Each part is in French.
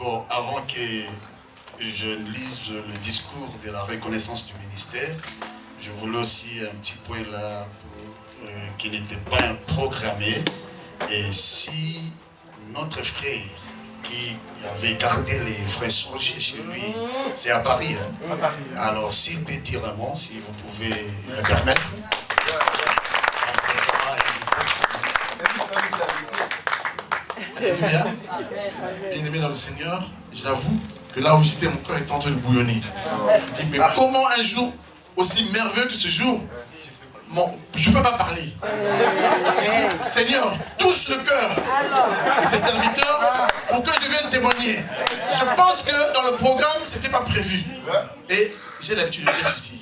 Bon, avant que je ne lise le discours de la reconnaissance du ministère, je voulais aussi un petit point là qui n'était pas programmé. Et si notre frère qui avait gardé les frères Sorgé chez lui, c'est à Paris, hein? À Paris. Alors s'il peut dire un mot, si vous pouvez le permettre, ça sera Alléluia. Bien-aimé dans le Seigneur, j'avoue que là où j'étais, mon cœur était en train de bouillonner. Je dis, mais comment un jour aussi merveilleux que ce jour, je ne peux pas parler. J'ai dit, Seigneur, touche le cœur de tes serviteurs pour que je vienne témoigner. Je pense que dans le programme, ce n'était pas prévu. Et j'ai l'habitude de dire ceci.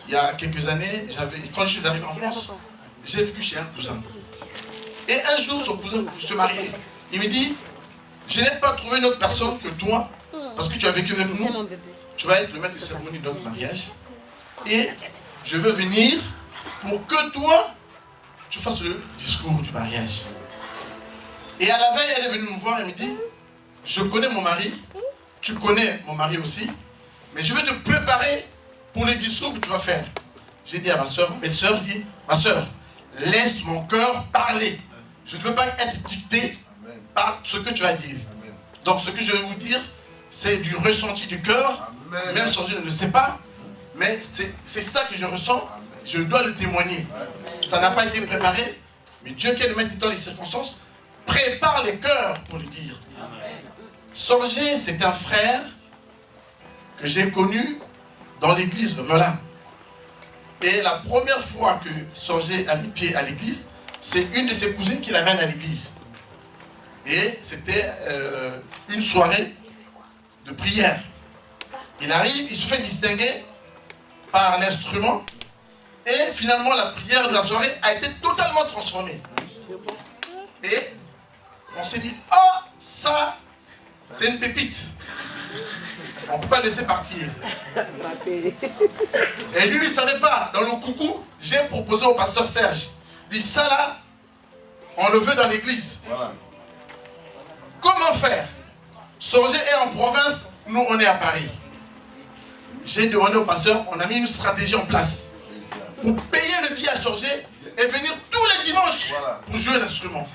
Il y a quelques années, quand je suis arrivé en France, j'ai vécu chez un cousin. Et un jour, son cousin se mariait. Il me dit, je n'ai pas trouvé une autre personne que toi, parce que tu as vécu avec nous. Tu vas être le maître de cérémonie de notre mariage. Et je veux venir pour que toi, tu fasses le discours du mariage. Et à la veille, elle est venue me voir et me dit, je connais mon mari, tu connais mon mari aussi, mais je veux te préparer pour les discours que tu vas faire. J'ai dit à ma soeur, je dis, ma soeur, laisse mon cœur parler. Je ne veux pas être dicté par ce que tu vas dire. Donc ce que je vais vous dire, c'est du ressenti du cœur, même si je ne le sais pas, mais c'est ça que je ressens, je dois le témoigner. Ça n'a pas été préparé, mais Dieu qui est le maître dans les circonstances, prépare les cœurs pour le dire. Sorgé, c'est un frère que j'ai connu dans l'église de Melun. Et la première fois que Sorgé a mis pied à l'église, c'est une de ses cousines qui l'amène à l'église. Et c'était une soirée de prière. Il arrive, il se fait distinguer par l'instrument. Et finalement, la prière de la soirée a été totalement transformée. Et on s'est dit, oh, ça, c'est une pépite. On ne peut pas laisser partir. Et lui, il ne savait pas. Dans le coucou, j'ai proposé au pasteur Serge. Il dit, ça là, on le veut dans l'église. Voilà. Comment faire? Sorgé est en province, nous on est à Paris. J'ai demandé au pasteur, on a mis une stratégie en place pour payer le billet à Sorgé et venir tous les dimanches pour jouer l'instrument.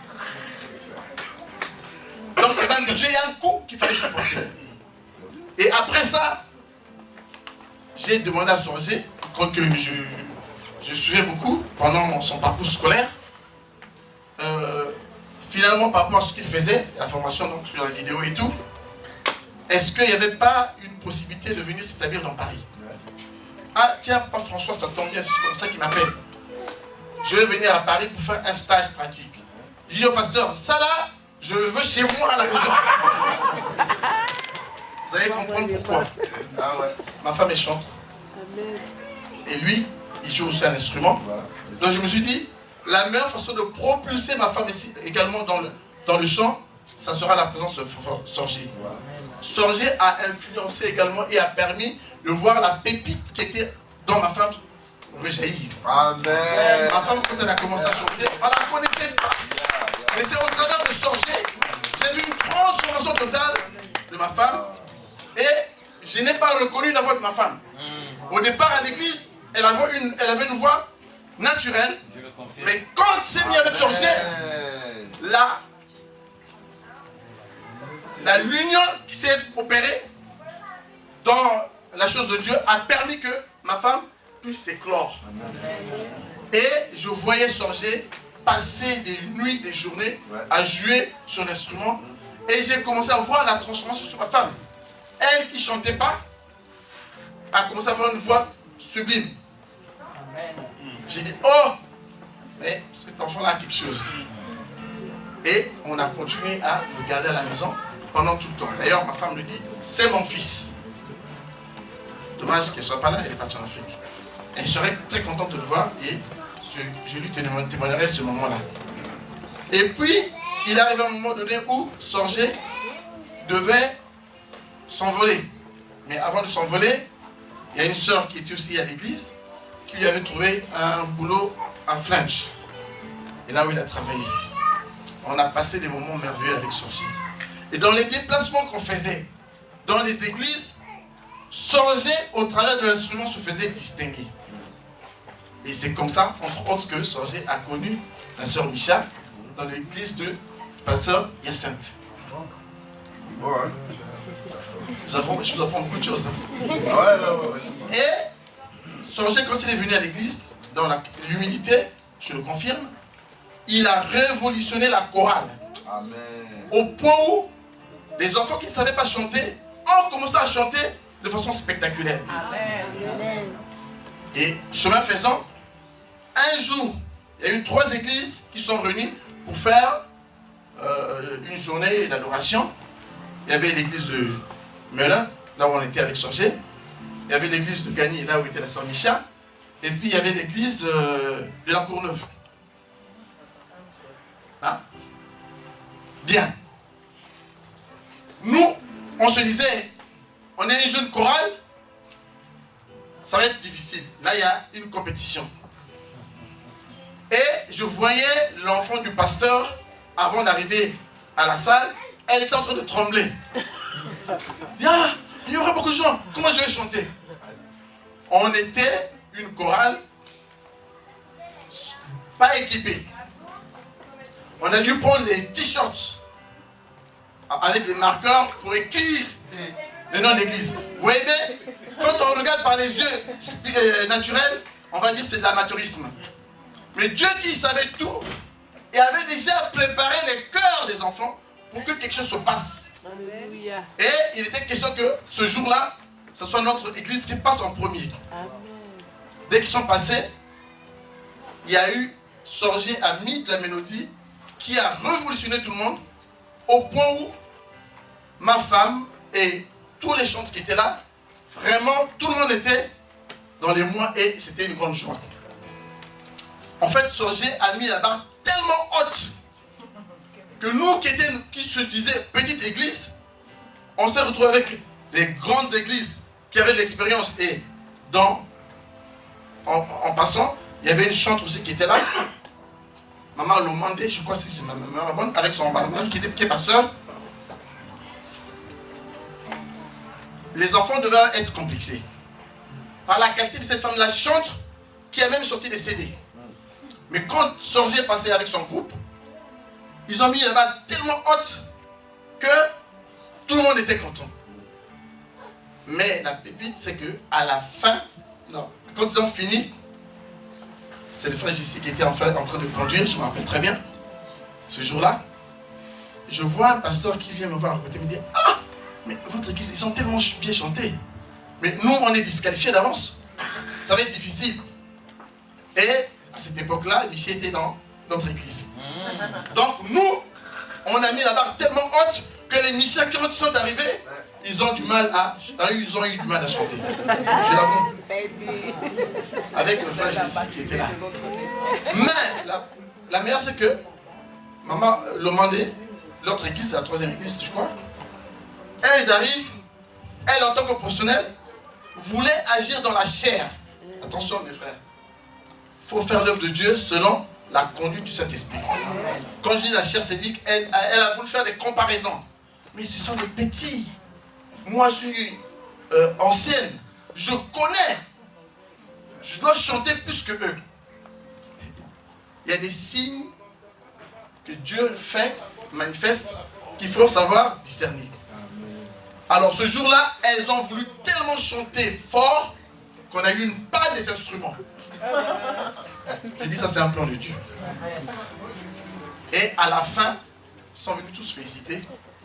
Donc il y a un coup qu'il fallait supporter. Et après ça, j'ai demandé à Sorgé, que je suivais beaucoup pendant son parcours scolaire, finalement par rapport à ce qu'il faisait, la formation donc, sur la vidéo et tout, est-ce qu'il n'y avait pas une possibilité de venir s'établir dans Paris? Ah tiens, pas François, ça tombe bien, c'est comme ça qu'il m'appelle. Je vais venir à Paris pour faire un stage pratique. Je dis au pasteur, ça là, je veux chez moi à la maison. Vous allez comprendre pourquoi. Ah ouais. Ma femme est chantre. Et lui, il joue aussi un instrument. Donc je me suis dit, la meilleure façon de propulser ma femme ici, également dans le chant, ça sera la présence de Sorgé. Sorgé a influencé également et a permis de voir la pépite qui était dans ma femme rejaillir. Amen. Ma femme, quand elle a commencé à chanter, on ne la connaissait pas. Mais c'est au travers de Sorgé, j'ai vu une transformation totale de ma femme et je n'ai pas reconnu la voix de ma femme. Au départ à l'église, elle avait une voix naturelle, mais quand c'est mis avec Sorgé, l'union qui s'est opérée dans la chose de Dieu a permis que ma femme puisse s'éclore. Et je voyais Sorgé passer des nuits, des journées à jouer sur l'instrument. Et j'ai commencé à voir la transformation sur ma femme. Elle qui ne chantait pas a commencé à avoir une voix sublime. J'ai dit, oh, mais cet enfant-là a quelque chose. Et on a continué à le garder à la maison pendant tout le temps. D'ailleurs, ma femme me dit, c'est mon fils. Dommage qu'elle ne soit pas là, elle est partie en Afrique. Elle serait très contente de le voir et je lui témoignerai ce moment-là. Et puis, il arrive un moment donné où Sorgé devait s'envoler. Mais avant de s'envoler, il y a une sœur qui était aussi à l'église qui lui avait trouvé un boulot à Flange. Et là où il a travaillé. On a passé des moments merveilleux avec Sorgé. Et dans les déplacements qu'on faisait dans les églises, Sorgé, au travers de l'instrument, se faisait distinguer. Et c'est comme ça, entre autres, que Sorgé a connu la sœur Micha dans l'église de pasteur Hyacinthe. Je vous apprends beaucoup de choses. Hein. Et Sorgé, quand il est venu à l'église, dans l'humilité, je le confirme, il a révolutionné la chorale. Amen. Au point où les enfants qui ne savaient pas chanter ont commencé à chanter de façon spectaculaire. Amen. Et chemin faisant, un jour, il y a eu 3 églises qui sont réunies pour faire une journée d'adoration. Il y avait l'église de Melun, là où on était avec Sorgé. Il y avait l'église de Gagny, là où était la sœur Micha. Et puis il y avait l'église de la Courneuve. Hein? Bien. Nous, on se disait, on est une jeune chorale, ça va être difficile. Là, il y a une compétition. Et je voyais l'enfant du pasteur, avant d'arriver à la salle, elle était en train de trembler. Ah, il y aura beaucoup de gens, comment je vais chanter? On était une chorale pas équipée. On a dû prendre les t-shirts avec des marqueurs pour écrire le nom de l'église. Vous voyez bien, quand on regarde par les yeux naturels, on va dire que c'est de l'amateurisme. Mais Dieu qui savait tout, et avait déjà préparé les cœurs des enfants pour que quelque chose se passe. Alléluia. Et il était question que ce jour-là, ce soit notre église qui passe en premier. Amen. Dès qu'ils sont passés, il y a eu, Sorgé a mis de la mélodie qui a révolutionné tout le monde, au point où ma femme et tous les chanteurs qui étaient là, vraiment tout le monde était dans les mois et c'était une grande joie. En fait, Sorgé a mis la barre tellement haute que nous qui se disaient petite église, on s'est retrouvés avec des grandes églises qui avaient de l'expérience. Et en passant, il y avait une chanteuse aussi qui était là, Maman Lomandé, je crois que c'est ma mémoire bonne, avec son mari qui est pasteur. Les enfants devaient être complexés par la qualité de cette femme-là chante, qui a même sorti des CD. Mais quand Sorgé est passé avec son groupe, ils ont mis la balle tellement haute que tout le monde était content. Mais la pépite, c'est que à la fin, non, quand ils ont fini, c'est le frère Jessie qui était en train de conduire, je me rappelle très bien, ce jour-là. Je vois un pasteur qui vient me voir à côté, me dire « Ah, mais votre église, ils ont tellement bien chanté. Mais nous, on est disqualifiés d'avance. Ça va être difficile. » Et à cette époque-là, Michel était dans notre église. Donc nous, on a mis la barre tellement haute que les Michel, quand ils sont arrivés, ils ont eu du mal à chanter. Je l'avoue. Avec le frère Jessie qui était là. Mais la meilleure, c'est que Maman Lomandé, l'autre église, c'est la 3e église, je crois. Elles arrivent, elle en tant que professionnelle, voulait agir dans la chair. Attention mes frères, il faut faire l'œuvre de Dieu selon la conduite du Saint-Esprit. Quand je dis la chair, c'est dit qu'elle a voulu faire des comparaisons. Mais ce sont des petits. Moi, je suis ancienne. Je connais. Je dois chanter plus que eux. Il y a des signes que Dieu fait, manifeste, qu'il faut savoir discerner. Alors ce jour-là, elles ont voulu tellement chanter fort qu'on a eu une panne des instruments. Je dis ça, c'est un plan de Dieu. Et à la fin, ils sont venus tous féliciter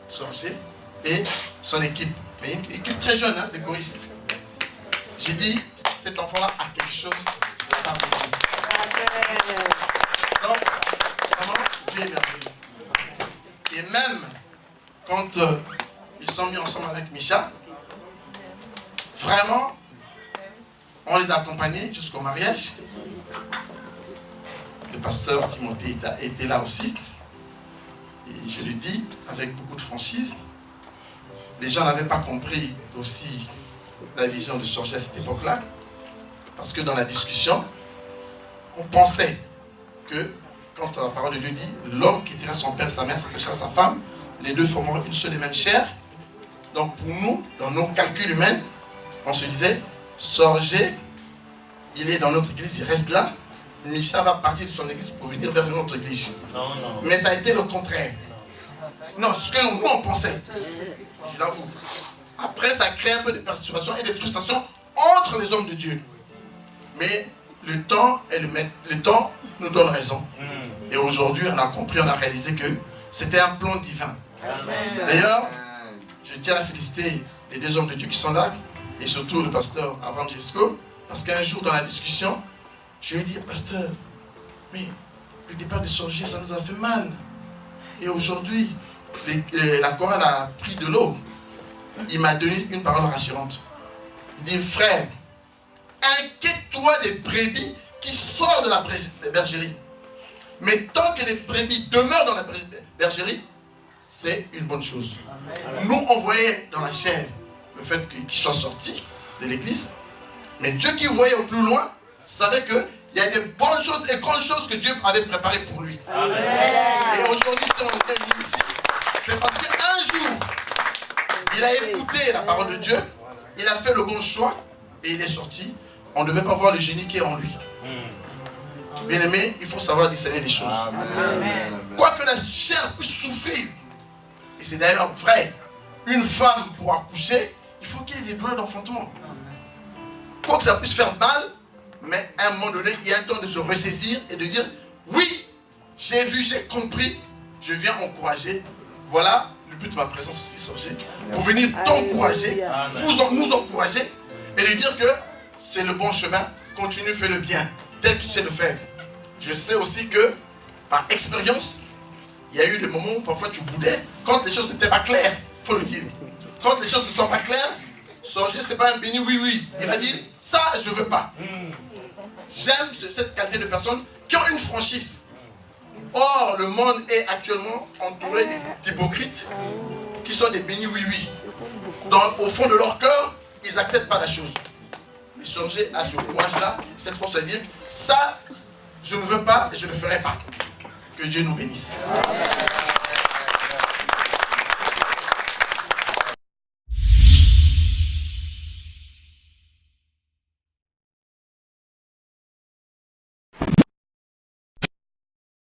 Sorgé et son équipe. Mais une équipe très jeune, hein, des choristes. J'ai dit, cet enfant-là a quelque chose de la part de Dieu. Donc, vraiment, Dieu est merveilleux. Et même quand ils sont mis ensemble avec Micha, vraiment, on les a accompagnés jusqu'au mariage. Le pasteur Timothée était là aussi. Et je le dis avec beaucoup de franchise, les gens n'avaient pas compris aussi la vision de Sorgé à cette époque-là. Parce que dans la discussion, on pensait que, quand la parole de Dieu dit, l'homme quitterait son père et sa mère, s'attachera à sa femme, les deux formeront une seule et même chair. Donc pour nous, dans nos calculs humains, on se disait, Sorgé, il est dans notre église, il reste là. Micha va partir de son église pour venir vers notre église. Non. Mais ça a été le contraire. Non, ce que nous on pensait. Je l'avoue. Après, ça crée un peu de perturbations et de frustrations entre les hommes de Dieu. Mais le temps nous donne raison. Et aujourd'hui, on a compris, on a réalisé que c'était un plan divin. D'ailleurs, je tiens à féliciter les deux hommes de Dieu qui sont là, et surtout le pasteur Abraham Jesco, parce qu'un jour dans la discussion, je lui ai dit, pasteur, mais le départ de Sorgé, ça nous a fait mal. Et aujourd'hui, la chorale a pris de l'eau. Il m'a donné une parole rassurante. Il dit, frère, inquiète-toi des brebis qui sortent de la bergerie. Mais tant que les brebis demeurent dans la bergerie, c'est une bonne chose. Amen. Nous, on voyait dans la chair le fait qu'ils soient sortis de l'église. Mais Dieu qui voyait au plus loin, savait qu'il y a des bonnes choses et grandes choses que Dieu avait préparées pour lui. Amen. Et aujourd'hui, si on est venu ici, c'est parce qu'un jour, il a écouté la parole de Dieu, il a fait le bon choix et il est sorti. On ne devait pas voir le génie qui est en lui. Bien aimé, il faut savoir discerner les choses. Amen. Quoique la chair puisse souffrir, et c'est d'ailleurs vrai, une femme pour accoucher, il faut qu'il y ait des douleurs d'enfantement. Quoique ça puisse faire mal, mais à un moment donné, il y a un temps de se ressaisir et de dire, oui, j'ai vu, j'ai compris, je viens encourager. Voilà le but de ma présence aussi, Sorgé, pour venir t'encourager, nous encourager, et lui dire que c'est le bon chemin, continue, fais le bien, tel que tu sais le faire. Je sais aussi que, par expérience, il y a eu des moments où parfois tu boudais, quand les choses n'étaient pas claires, il faut le dire. Quand les choses ne sont pas claires, Sorgé, ce n'est pas un béni oui. Il va dire, ça, je ne veux pas. J'aime cette qualité de personnes qui ont une franchise. Or, le monde est actuellement entouré d'hypocrites qui sont des bénis oui. Au fond de leur cœur, ils n'acceptent pas la chose. Mais Sorgé a ce courage-là, cette force de dire, ça, je ne veux pas et je ne ferai pas. Que Dieu nous bénisse.